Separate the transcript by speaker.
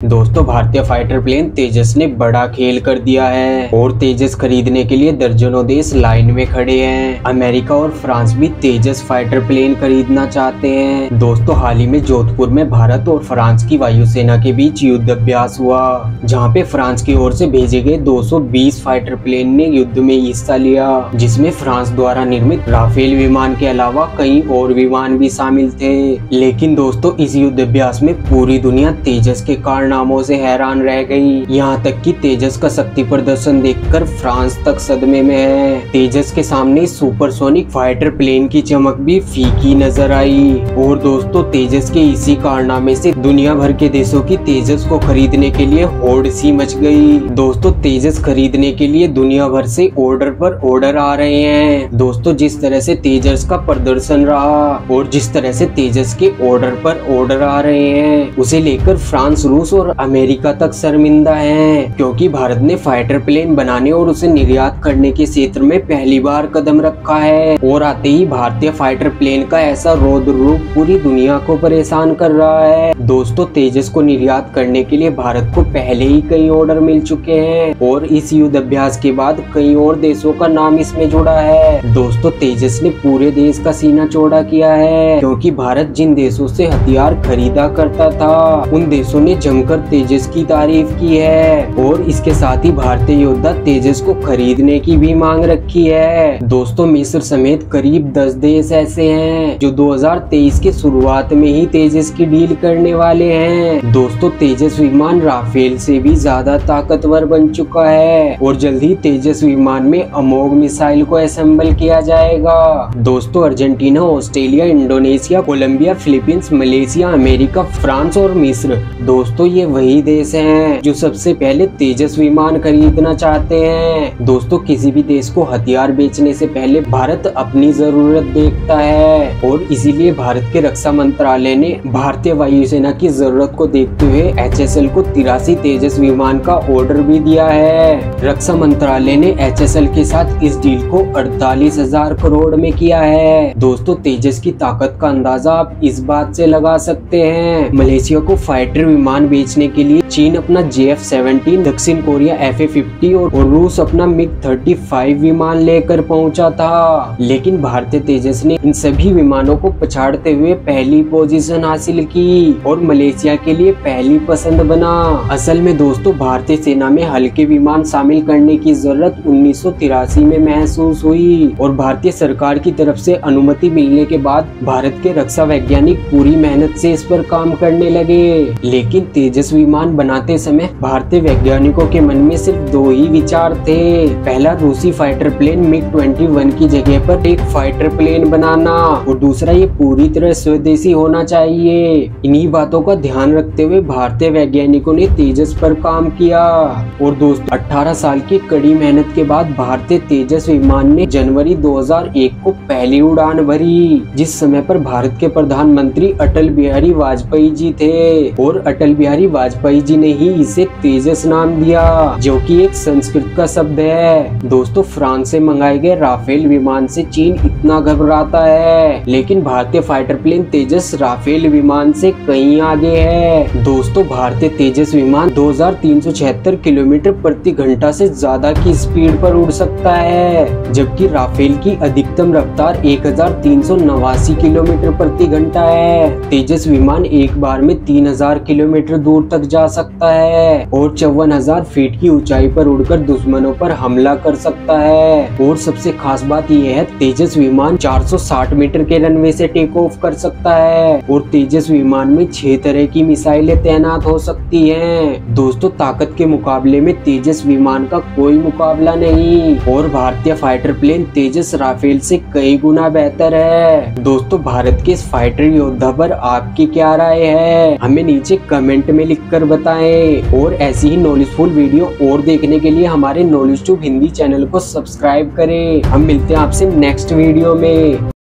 Speaker 1: दोस्तों भारतीय fighter plane तेजस ने बड़ा खेल कर दिया है और तेजस खरीदने के लिए दर्जनों देश लाइन में खड़े हैं। अमेरिका और फ्रांस भी तेजस फाइटर प्लेन खरीदना चाहते हैं। दोस्तों हाल ही में जोधपुर में भारत और फ्रांस की वायुसेना के बीच युद्ध अभ्यास हुआ, जहां पे फ्रांस की ओर से भेजे गए 220 फाइटर प्लेन ने युद्ध में हिस्सा लिया, जिसमें फ्रांस द्वारा निर्मित राफेल विमान के अलावा कई और विमान भी शामिल थे। लेकिन दोस्तों इस युद्ध अभ्यास में पूरी दुनिया तेजस के कारनामों से हैरान रह गई। यहाँ तक कि तेजस का शक्ति प्रदर्शन देखकर फ्रांस तक सदमे में है। तेजस के सामने सुपरसोनिक फाइटर प्लेन की चमक भी फीकी नजर आई। और दोस्तों तेजस के इसी कारनामे से दुनिया भर के देशों की तेजस को खरीदने के लिए होड़ सी मच गई। दोस्तों तेजस खरीदने के लिए दुनिया भर से ऑर्डर पर ऑर्डर आ रहे हैं। दोस्तों जिस तरह से तेजस का प्रदर्शन रहा और जिस तरह से तेजस के ऑर्डर पर ऑर्डर आ रहे हैं, उसे लेकर फ्रांस, रूस और अमेरिका तक शर्मिंदा है, क्योंकि भारत ने फाइटर प्लेन बनाने और उसे निर्यात करने के क्षेत्र में पहली बार कदम रखा है। और आते ही भारतीय फाइटर प्लेन का ऐसा रौद्र रूप पूरी दुनिया को परेशान कर रहा है। दोस्तों तेजस को निर्यात करने के लिए भारत को पहले ही कई ऑर्डर मिल चुके हैं और इस युद्ध अभ्यास के बाद कई और देशों का नाम इसमें जुड़ा है। दोस्तों तेजस ने पूरे देश का सीना चौड़ा किया है, क्योंकि भारत जिन देशों से हथियार खरीदा करता था उन देशों ने जमकर तेजस की तारीफ की है और इसके साथ ही भारतीय योद्धा तेजस को खरीदने की भी मांग रखी है। दोस्तों मिस्र समेत करीब 10 देश ऐसे हैं जो 2023 के शुरुआत में ही तेजस की डील करने वाले हैं। दोस्तों तेजस विमान राफेल से भी ज्यादा ताकतवर बन चुका है और जल्द ही तेजस विमान में अमोघ मिसाइल को असेंबल किया जाएगा। दोस्तों Argentina, Australia, Indonesia, Colombia, Philippines, Malaysia, America, France और मिस्र, दोस्तों ये वही देश हैं जो सबसे पहले तेजस विमान खरीदना चाहते हैं। दोस्तों किसी भी देश को हथियार बेचने से पहले भारत अपनी जरूरत देखता है और इसीलिए भारत के रक्षा मंत्रालय ने भारतीय वायुसेना की जरूरत को देखते हुए HSL को 83 तेजस विमान का ऑर्डर भी दिया है। रक्षा मंत्रालय ने HSL के साथ इस डील को 48,000 करोड़ में किया है। दोस्तों तेजस की ताकत का अंदाजा आप इस बात से लगा सकते हैं। मलेशिया को फाइटर विमान बेचने के लिए चीन अपना JF-17, दक्षिण कोरिया FA-50 और रूस अपना MiG-35 विमान लेकर पहुंचा था, लेकिन भारतीय तेजस ने इन सभी विमानों को पछाड़ते हुए पहली पोजीशन हासिल की और मलेशिया के लिए पहली पसंद बना। असल में दोस्तों भारतीय सेना में हल्के विमान शामिल करने की जरूरत 1983 में महसूस हुई और भारतीय सरकार की तरफ से अनुमति मिलने के बाद भारत के रक्षा वैज्ञानिक पूरी मेहनत से इस पर काम करने लगे। लेकिन तेजस विमान बनाते समय भारतीय वैज्ञानिकों के मन में सिर्फ 2 ही विचार थे। पहला रूसी फाइटर प्लेन MiG-21 की जगह पर एक फाइटर प्लेन बनाना और दूसरा ये पूरी तरह स्वदेशी होना चाहिए। इन्हीं बातों का ध्यान रखते हुए भारतीय वैज्ञानिकों ने तेजस पर काम किया और दोस्तों 18 साल की कड़ी मेहनत के बाद भारतीय तेजस विमान ने जनवरी 2001 को पहली उड़ान भरी, जिस समय पर भारत के प्रधानमंत्री अटल बिहारी वाजपेयी जी थे और अटल बिहारी वाजपेयी जी ने ही इसे तेजस नाम दिया, जो कि एक संस्कृत का शब्द है। दोस्तों फ्रांस से मंगाए गए राफेल विमान से चीन इतना घबराता है, लेकिन भारतीय फाइटर प्लेन तेजस राफेल विमान से कहीं आगे है। दोस्तों भारतीय तेजस विमान 2376 किलोमीटर प्रति घंटा से ज्यादा की स्पीड पर उड़ सकता है, जबकि राफेल की अधिकतम रफ्तार 1389 किलोमीटर प्रति घंटा है। तेजस विमान एक बार में 3000 किलोमीटर दूर तक जा सकता है और 54,000 फीट की ऊंचाई पर उड़कर दुश्मनों पर हमला कर सकता है। और सबसे खास बात यह है तेजस विमान 460 मीटर के रनवे से टेक ऑफ कर सकता है और तेजस विमान में 6 तरह की मिसाइलें तैनात हो सकती हैं। दोस्तों ताकत के मुकाबले में तेजस विमान का कोई मुकाबला नहीं और भारतीय फाइटर प्लेन तेजस राफेल से कई गुना बेहतर है। दोस्तों भारत के इस फाइटर योद्धा पर आपकी क्या राय है, हमें नीचे कमेंट में लिखकर बताएं और ऐसी ही नॉलेजफुल वीडियो और देखने के लिए हमारे नॉलेज ट्यूब हिंदी चैनल को सब्सक्राइब करें। हम मिलते हैं आपसे नेक्स्ट वीडियो में।